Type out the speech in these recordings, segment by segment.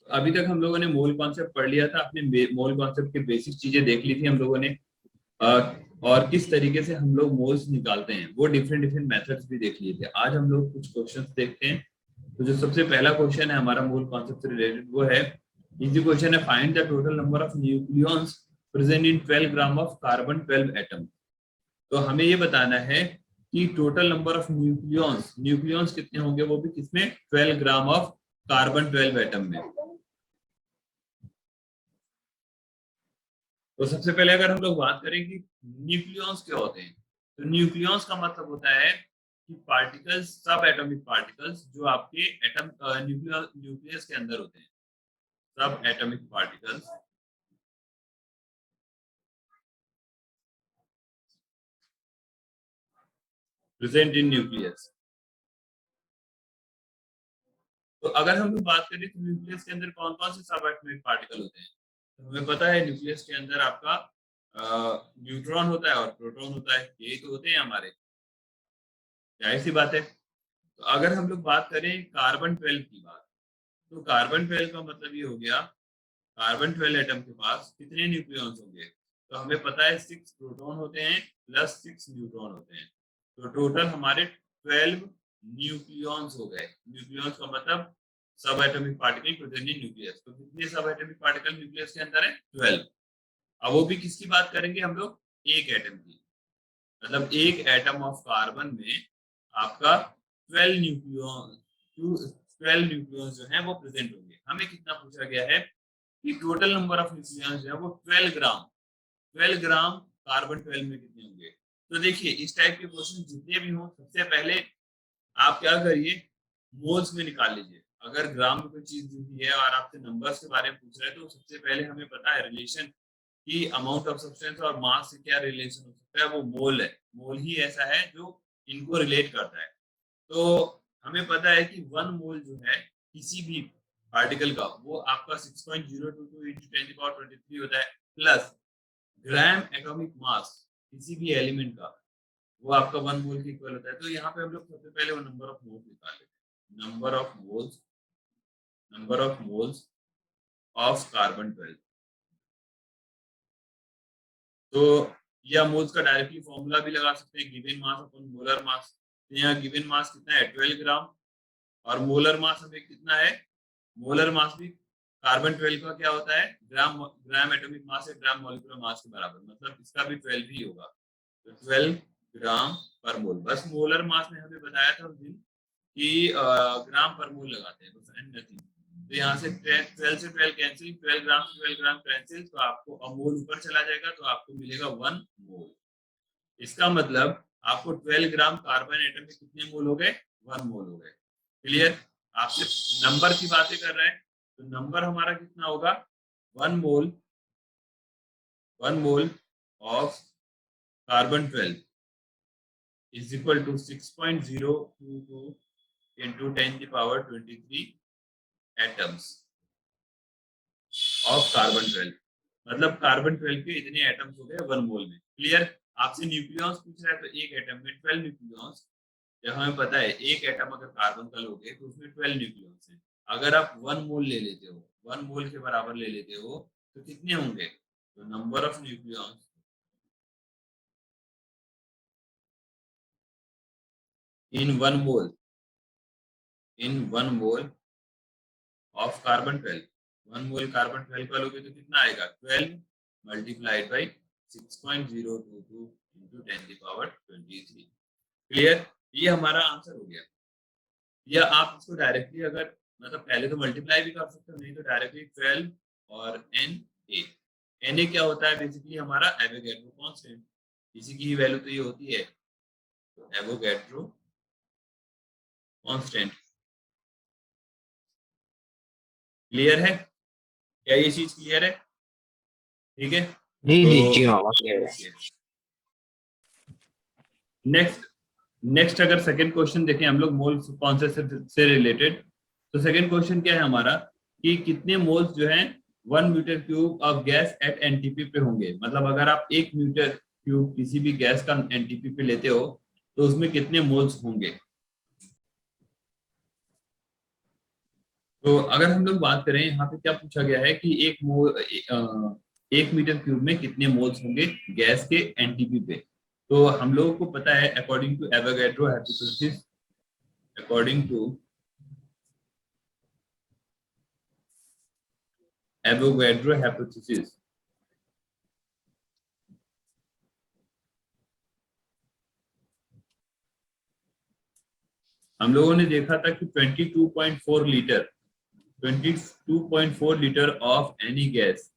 अभी तक हम लोगों ने मोल कॉन्सेप्ट पढ़ लिया था, अपने मोल कॉन्सेप्ट की बेसिक चीजें देख ली थी हम लोगों ने, और किस तरीके से हम लोग मोल्स निकालते हैं वो डिफरेंट डिफरेंट मेथड्स भी देख लिए थे। आज हम लोग कुछ क्वेश्चंस देखते हैं। तो जो सबसे पहला क्वेश्चन है हमारा मोल कॉन्सेप्ट से रिलेटेड वो है, इजी क्वेश्चन है, find the total number of nucleons present in 12 gram of carbon 12 atom. तो हमें ये बताना है कि टोटल नंबर ऑफ न्यूक्लियॉन्स कितने होंगे, वो भी किसमें, 12 ग्राम ऑफ कार्बन 12 एटम में। तो सबसे पहले अगर हम लोग बात करें कि न्यूक्लियॉन्स क्या होते हैं, तो न्यूक्लियॉन्स का मतलब होता है कि पार्टिकल्स, सब एटॉमिक पार्टिकल्स जो आपके एटम न्यूक्लियस के अंदर होते हैं, सब atomic particles present in nucleus. तो अगर हम लोग बात करें तो न्यूक्लियस के अंदर कौन कौन से सब एटॉमिक पार्टिकल होते हैं, तो हमें पता है न्यूक्लियस के अंदर आपका न्यूट्रॉन होता है और प्रोटॉन होता है, यही तो होते हैं हमारे, जाहिर सी बात है। तो अगर हम लोग बात करें कार्बन 12 की बात, तो कार्बन 12 का मतलब ये हो गया, कार्बन 12 एटम के पास कितने न्यूक्लियॉन्स होंगे, तो हमें पता है 6 प्रोटॉन होते हैं प्लस 6 न्यूट्रॉन होते हैं, तो टोटल हमारे 12 न्यूक्लियॉन्स हो गए। न्यूक्लियॉन्स का मतलब सब atomic particle present in nucleus. तो कितने सब एटॉमिक पार्टिकल न्यूक्लियस के अंदर है, 12। अब वो भी किसकी बात करेंगे हम लोग, एक एटम की, मतलब एक एटम ऑफ कार्बन में आपका 12 न्यूक्लियॉन्स जो है वो प्रेजेंट होंगे। हमें कितना पूछा गया है कि टोटल नंबर ऑफ न्यूक्लियॉन्स जो है वो 12 ग्राम कार्बन 12 में कितने होंगे। तो देखिए इस टाइप के क्वेश्चन जितने भी हों, सबसे पहले आप क्या करिए, मोल्स में निकाल लीजिए। अगर ग्राम में कोई चीज दी हुई है और आपसे नंबर्स के बारे में पूछ रहे हैं, तो सबसे पहले हमें पता है रिलेशन कि अमाउंट ऑफ सब्सटेंस और मास से क्या रिलेशन हो सकता है, वो मोल है। मोल ही ऐसा है जो इनको रिलेट करता है। तो हमें पता है कि 1 मोल जो है किसी भी पार्टिकल का, वो आपका 6.022 × 10⁻23 होता है, प्लस ग्राम एटॉमिक मास किसी भी एलिमेंट का, वो आपका 1 मोल के इक्वल होता है। तो यहाँ पे हम लोग सबसे पहले वो नंबर ऑफ मोल्स निकाल लेते हैं, number of moles of carbon 12। तो या मोल्स का डायरेक्टली फॉर्मूला भी लगा सकते हैं, given mass upon molar mass. तो यहाँ गिवन मास कितना है, 12 ग्राम, और मोलर मास हमें कितना है, मोलर मास भी कार्बन 12 का क्या होता है, ग्राम एटॉमिक मास है ग्राम मॉलिक्यूलर मास के बराबर, मतलब इसका भी 12 ही होगा। तो 12 ग्राम पर मोल। बस मोलर मास में हमें बताया था उस दिन कि ग्राम पर मोल लगाते हैं, बस एंड नथिंग। तो यहाँ से 12 से 12 कैंसिल, 12 ग्राम से 12 ग्राम कैंसिल, तो आपको मोल ऊपर चला जाएगा, तो आपको मिलेगा 1 मोल। इसका मतलब आपको 12 ग्राम कार्बन एटम में कितने मोल हो गए, 1 मोल हो गए। क्लियर। आपसे नंबर की बातें कर रहे हैं, तो नंबर हमारा कितना होगा, 1 mole of carbon 12 is equal to 6.022 into 10⁻23 atoms of carbon 12। मतलब कार्बन 12 के इतने एटम्स हो गए 1 मोल में। क्लियर। आपसे न्यूक्लियॉन्स पूछ रहा है, तो एक एटम में 12 न्यूक्लियॉन्स, जब हमें पता है एक एटम अगर कार्बन का लोगे तो उसमें 12 न्यूक्लियॉन्स हैं। अगर आप 1 मोल ले लेते हो, 1 मोल के बराबर ले लेते हो, तो कितने होंगे, तो number of nucleons in 1 mole of carbon 12। 1 mole carbon 12 का लोगे तो कितना आएगा, 12 मल्टीप्लाइड बाई 6.022 into 10⁻23। क्लियर। ये हमारा आंसर हो गया। या आप इसको डायरेक्टली, अगर मतलब पहले तो मल्टीप्लाई भी कर सकते हो, नहीं तो डायरेक्टली 12 और Na क्या होता है, बेसिकली हमारा एवोगैड्रो कांस्टेंट, इसी की ही वैल्यू तो ये होती है, तो एवोगैड्रो कांस्टेंट। क्लियर है, क्या ये चीज क्लियर है, ठीक है। नेक्स्ट अगर सेकंड क्वेश्चन देखें हम लोग मोल कॉन्सेप्ट से रिलेटेड, तो सेकंड क्वेश्चन क्या है हमारा कि कितने मोल्स जो हैं 1 metre cube of gas at NTP पे होंगे। मतलब अगर आप 1 मीटर क्यूब किसी भी गैस का एनटीपी पे लेते हो, तो उसमें कितने मोल्स होंगे। तो अगर हम लोग बात करें, यहाँ पे क्या पूछा गया है कि एक मीटर क्यूब में कितने मोल्स होंगे गैस के एनटीपी पे। तो हम लोगों को पता है according to Avogadro hypothesis, according to Avogadro hypothesis, हम लोगों ने देखा था कि 22.4 litre 22.4 litre of any gas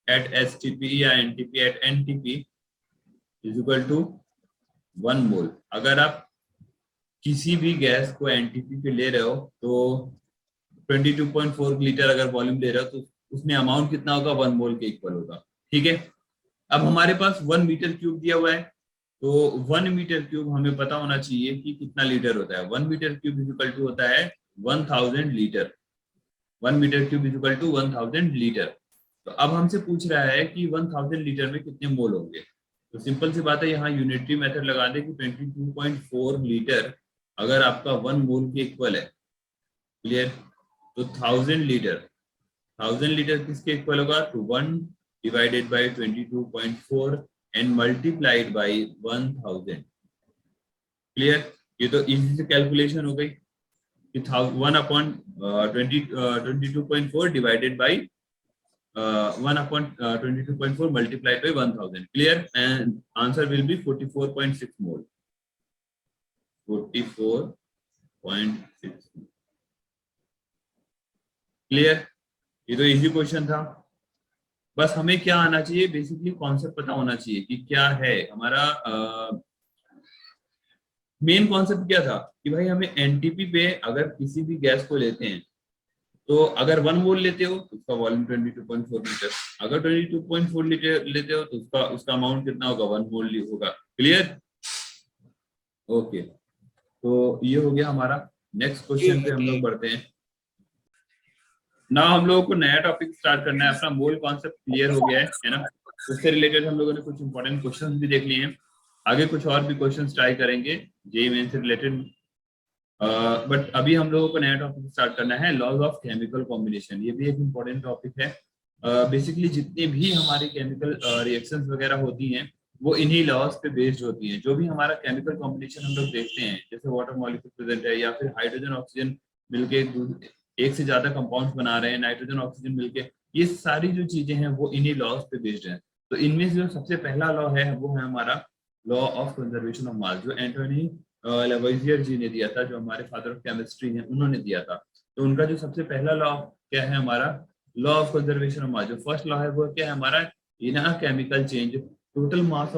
at STP या NTP at NTP is equal to 1 mole. अगर आप किसी भी गैस को एनटीपी पे ले रहे हो तो 22.4 लीटर अगर वॉल्यूम ले रहे हो तो उसमें अमाउंट कितना होगा, 1 मोल के इक्वल होगा। ठीक है, अब हमारे पास 1 मीटर क्यूब दिया हुआ है, तो 1 मीटर क्यूब हमें पता होना चाहिए कि कितना लीटर होता है। 1 metre cube is equal to होता है 1000 litre. 1 metre cube is equal to 1000 litre. तो अब हमसे पूछ रहा है कि 1000 लीटर में कितने मोल होंगे। तो सिंपल सी बात है, यहाँ यूनिटरी मेथड लगा दे कि 22.4 लीटर अगर आपका 1 मोल के इक्वल है, क्लियर, तो 1000 लीटर किसके इक्वल होगा, तो 1 divided by 22.4 and multiplied by 1000। Clear, ये तो इजी से कैलकुलेशन हो गई कि 1/22.4 divided by 1/22.4 multiplied by 1000. Clear? And answer will be 44.6 mole. 44.6. Clear, ये तो इजी क्वेश्चन था। बस हमें क्या आना चाहिए, बेसिकली कॉन्सेप्ट पता होना चाहिए कि क्या है हमारा। मेन कॉन्सेप्ट क्या था कि भाई हमें एनटीपी पे अगर किसी भी गैस को लेते हैं तो अगर 1 मोल लेते हो तो उसका वॉल्यूम 22.4 लीटर, अगर 22.4 लीटर लेते हो तो उसका अमाउंट कितना होगा, 1 मोल होगा। Clear, okay. तो ये हो गया हमारा। नेक्स्ट क्वेश्चन पे हम लोग बढ़ते हैं ना। हम लोगों को नया टॉपिक स्टार्ट करना है, अपना मोल कॉन्सेप्ट क्लियर हो गया है ना। उससे रिलेटेड हम लोगों ने कुछ इंपॉर्टेंट क्वेश्चंस भी देख लिए हैं, आगे कुछ और भी क्वेश्चंस ट्राई करेंगे जेईई मेंस से रिलेटेड। बट अभी हम लोगों को नया टॉपिक स्टार्ट करना है, लॉज ऑफ केमिकल कॉम्बिनेशन। ये भी एक इम्पोर्टेंट टॉपिक है। बेसिकली जितनी भी हमारी केमिकल रिएक्शंस वगैरह होती हैं वो इन्हीं लॉज पे बेस्ड होती हैं। जो भी हमारा केमिकल कॉम्बिनेशन हम लोग देखते हैं, जैसे वाटर मॉलिक्यूल प्रेजेंट है या फिर हाइड्रोजन ऑक्सीजन मिलके एक से ज्यादा कंपाउंड्स बना रहे हैं, नाइट्रोजन ऑक्सीजन मिलके, ये सारी जो चीजें हैं वो इन्हीं लॉज पे बेस्ड हैं। तो इनमें से जो सबसे पहला लॉ है वो है हमारा law of conservation of mass, जो एंटोनी लेवोइजियर जी ने दिया था, जो हमारे फादर ऑफ केमिस्ट्री हैं, उन्होंने दिया था। तो उनका जो सबसे पहला लॉ क्या है हमारा, law of conservation of mass. जो फर्स्ट लॉ है वो क्या है हमारा, in a chemical change total mass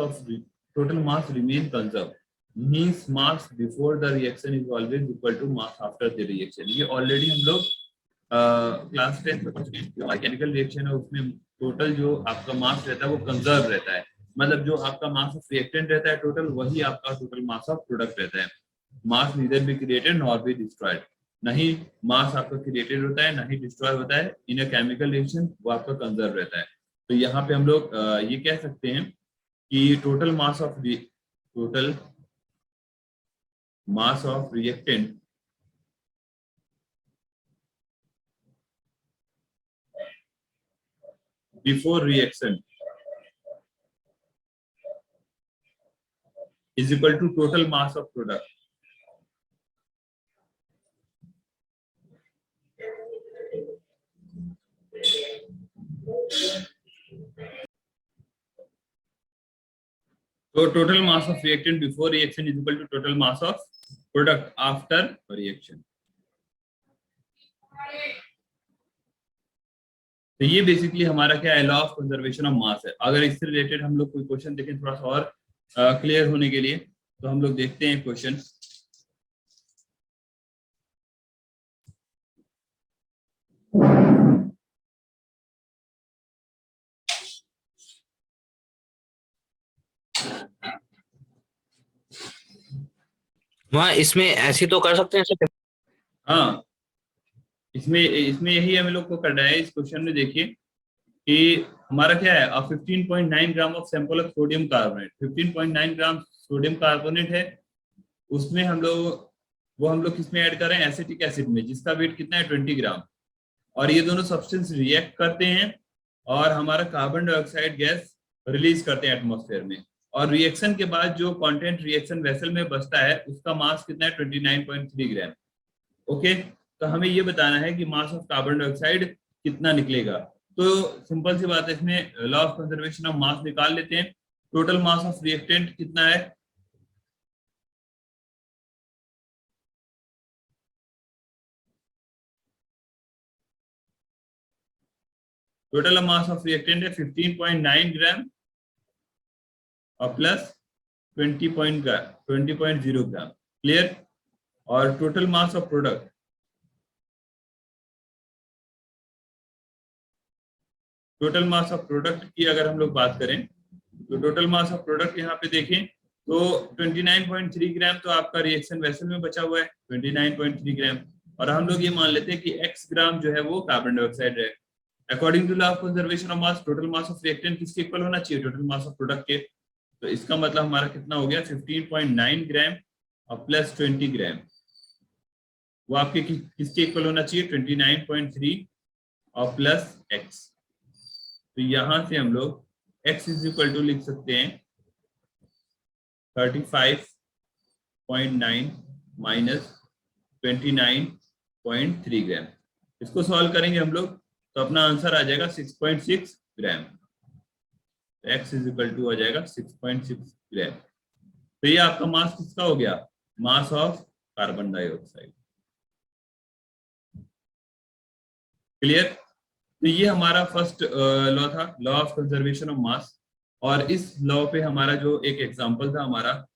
remain conserve, means mass before the reaction is always equal to mass after the reaction. ये ऑलरेडी हम लोग क्लास 10 में केमिकल रिएक्शन है उसमें टोटल जो आपका मास रहता है वो कंजर्व रहता है। मतलब जो आपका मास ऑफ रिएक्टेंट रहता है टोटल, वही आपका टोटल मास ऑफ प्रोडक्ट रहता है। Mass neither be created nor be destroyed, नहीं मास आपका क्रिएटेड होता है ना ही डिस्ट्रॉय होता है। इन अ केमिकल रिएक्शन वो आपका कंजर्व रहता है। तो यहाँ पे हम लोग ये कह सकते हैं कि total mass of reactant before reaction is equal to total mass of product. So total mass of reactant before reaction is equal to total mass of product after reaction. तो ये बेसिकली हमारा क्या है, लॉ ऑफ कंजर्वेशन ऑफ मास है। अगर इससे related हम लोग कोई क्वेश्चन देखें थोड़ा सा और क्लियर होने के लिए, तो हम लोग देखते हैं क्वेश्चन। वहाँ इसमें ऐसी तो कर सकते हैं। हाँ, इसमें इसमें यही हमें लोग को करना है। इस क्वेश्चन में देखिए कि हमारा क्या है, 15.9 gram of sample of sodium carbonate, 15.9 gram sodium carbonate है। उसमें हम लोग वो हम लोग किसमें ऐड कर रहे हैं, एसिटिक एसिड में, जिसका वेट कितना है 20 ग्राम। और ये दोनों सब्सटेंस रिएक्ट करते हैं और हमारा कार्बन डाइऑक्साइड गैस रिलीज करते हैं एटमॉस्फेयर में। और रिएक्शन के बाद जो कंटेंट रिएक्शन वेसल में बचता है उसका मास कितना है 29.3 ग्राम। ओके, तो हमें ये बताना है कि मास ऑफ कार्बन डाइऑक्साइड कितना निकलेगा। तो सिंपल सी बात है, इसमें लॉ ऑफ कंजर्वेशन ऑफ मास निकाल लेते हैं। टोटल मास ऑफ रिएक्टेंट कितना है, टोटल मास ऑफ रिएक्टेंट है 15.9 ग्राम और प्लस 20.0 ग्राम। क्लियर। और total mass of product, total mass of product की अगर हम लोग बात करें तो टोटल मास ऑफ प्रोडक्ट यहाँ पे देखें तो 29.3 ग्राम तो आपका रिएक्शन वेसल में बचा हुआ है 29.3 ग्राम। और हम लोग ये मान लेते हैं कि x ग्राम जो है वो कार्बन डाइऑक्साइड है। According to law of conservation of mass, total mass of reactant किसके इक्वल होना चाहिए, टोटल मास ऑफ प्रोडक्ट के। तो इसका मतलब हमारा कितना हो गया 15.9 ग्राम और प्लस 20 ग्राम, वो आपके किसके इक्वल होना चाहिए 29.3 और प्लस x। तो यहां से हम लोग x इज इक्वल टू लिख सकते हैं 35.9 माइनस 29.3 ग्राम। इसको सॉल्व करेंगे हम लोग तो अपना आंसर आ जाएगा 6.6 ग्राम। x इज इक्वल टू आ जाएगा 6.6 ग्राम। तो ये आपका मास किसका हो गया, mass of carbon dioxide. Clear. तो ये हमारा फर्स्ट लॉ था, law of conservation of mass. और इस लॉ पे हमारा जो एक एग्जांपल था हमारा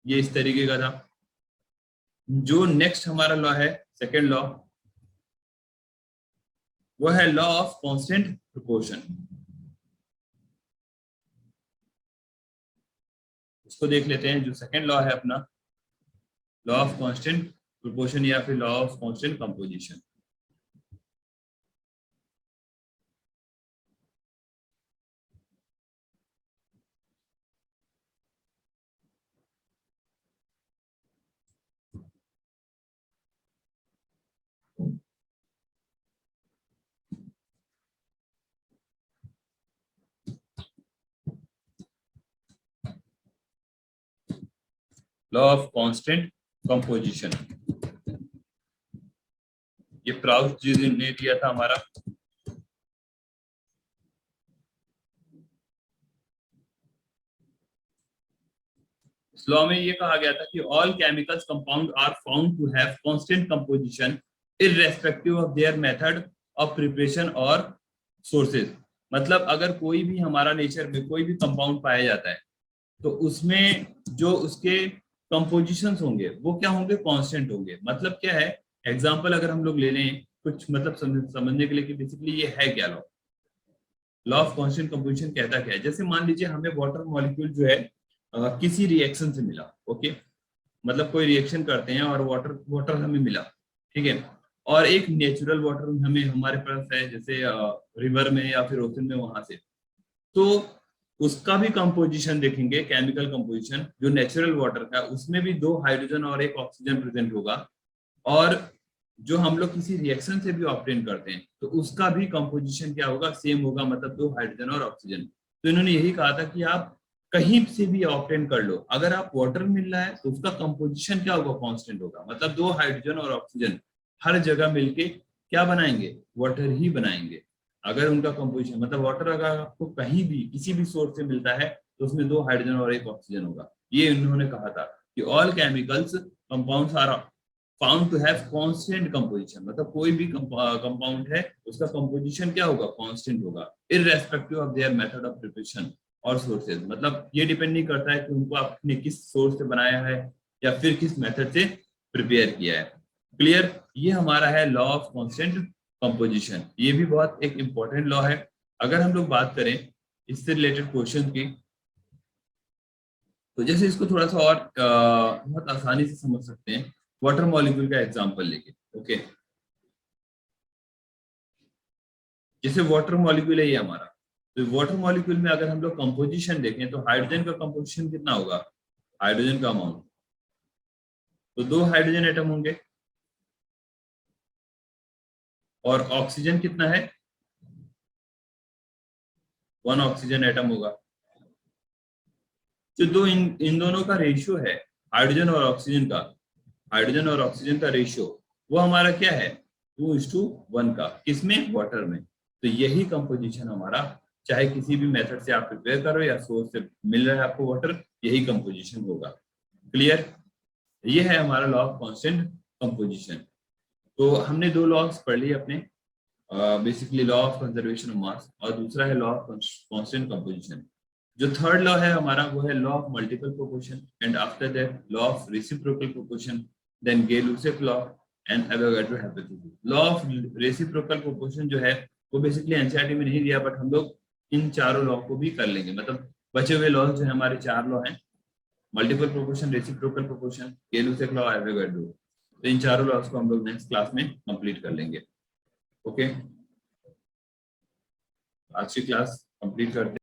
ये इस तरीके का था। जो नेक्स्ट हमारा लॉ है, सेकेंड लॉ, वो है लॉ ऑफ कांस्टेंट प्रोपोर्शन। इसको देख लेते हैं। जो सेकेंड लॉ है अपना, लॉ ऑफ कांस्टेंट प्रोपोर्शन या फिर law of constant composition. Law of constant composition, ये प्राउस जी ने दिया था हमारा। इस लॉ में ये कहा गया था कि all chemicals compound are found to have constant composition irrespective of their method of preparation और सोर्सेज। मतलब अगर कोई भी हमारा नेचर में कोई भी कंपाउंड पाया जाता है तो उसमें जो उसके कंपोजिशंस होंगे वो क्या होंगे, कांस्टेंट होंगे। मतलब क्या है, एग्जांपल अगर हम लोग ले लें कुछ मतलब समझने के लिए कि बेसिकली ये है क्या law. Law of constant composition कहता क्या है, जैसे मान लीजिए हमें वाटर मॉलिक्यूल जो है किसी रिएक्शन से मिला। ओके, मतलब कोई रिएक्शन करते हैं और वाटर वाटर हमें मिला, ठीक है। और एक नेचुरल वाटर हमें हमारे पास है, जैसे रिवर में या फिर ओशन में, वहां से तो उसका भी कंपोजिशन देखेंगे, केमिकल कंपोजिशन जो नेचुरल वाटर का, उसमें भी 2 हाइड्रोजन और 1 ऑक्सीजन प्रेजेंट होगा। और जो हम लोग किसी रिएक्शन से भी ऑब्टेन करते हैं तो उसका भी कंपोजिशन क्या होगा, सेम होगा, मतलब 2 हाइड्रोजन और ऑक्सीजन। तो इन्होंने यही कहा था कि आप कहीं से भी ऑब्टेन कर लो, अगर आप वाटर मिल रहा है तो उसका कंपोजिशन क्या होगा, कांस्टेंट होगा। मतलब 2 हाइड्रोजन और ऑक्सीजन हर जगह मिलके क्या बनाएंगे, वाटर ही बनाएंगे। अगर उनका कंपोजिशन मतलब वाटर अगर आपको कहीं भी किसी भी सोर्स से मिलता है तो उसमें 2 हाइड्रोजन और 1 ऑक्सीजन होगा। ये इन्होंने कहा था कि all chemicals compounds are found to have constant composition. मतलब कोई भी कंपाउंड है उसका कंपोजिशन क्या होगा, कांस्टेंट होगा, irrespective of their method of preparation और सोर्सेज। मतलब ये डिपेंड नहीं करता है कि उनको आपने किस सोर्स से बनाया है या फिर किस मेथड से प्रिपेयर किया है। क्लियर। ये हमारा है लॉ ऑफ कांस्टेंट कंपोजिशन। ये भी बहुत एक इंपॉर्टेंट लॉ है। अगर हम लोग बात करें इससे रिलेटेड क्वेश्चन की, तो जैसे इसको थोड़ा सा और बहुत आसानी से समझ सकते हैं वाटर मॉलिक्यूल का एग्जांपल लेके। ओके, जैसे वाटर मॉलिक्यूल है ये हमारा, तो वाटर मॉलिक्यूल में अगर हम लोग कंपोजिशन देखें तो हाइड्रोजन का कंपोजिशन कितना होगा, हाइड्रोजन का अमाउंट तो 2 हाइड्रोजन एटम होंगे और ऑक्सीजन कितना है, 1 ऑक्सीजन एटम होगा। जो दो इन दोनों का रेशियो है हाइड्रोजन और ऑक्सीजन का, हाइड्रोजन और ऑक्सीजन का रेशियो वो हमारा क्या है 2:1 का, किसमें, वाटर में। तो यही कंपोजिशन हमारा, चाहे किसी भी मेथड से आप प्रिपेयर करो या सोर्स से मिल रहा है आपको वाटर, यही कंपोजिशन होगा। क्लियर, ये है हमारा लॉ ऑफ कांस्टेंट कंपोजिशन। तो हमने 2 लॉज पढ़ लिए अपने, basically law of conservation of mass और दूसरा है लॉ ऑफ कांस्टेंट कंपोजिशन। जो थर्ड लॉ है हमारा वो है law of multiple proportion and after that law of reciprocal proportion, then Gay-Lussac law and Avogadro hypothesis. Law of reciprocal proportion जो है वो बेसिकली एनसीईआरटी में नहीं दिया, बट हम लोग इन चारों लॉ को भी कर लेंगे। मतलब बचे हुए लॉ जो है हमारे 4 लॉ हैं, multiple proportion, reciprocal proportion, Gay-Lussac law, Avogadro. तो इन चारों लॉस को हम लोग नेक्स्ट क्लास में कंप्लीट कर लेंगे। ओके, आज की क्लास कंप्लीट करते हैं।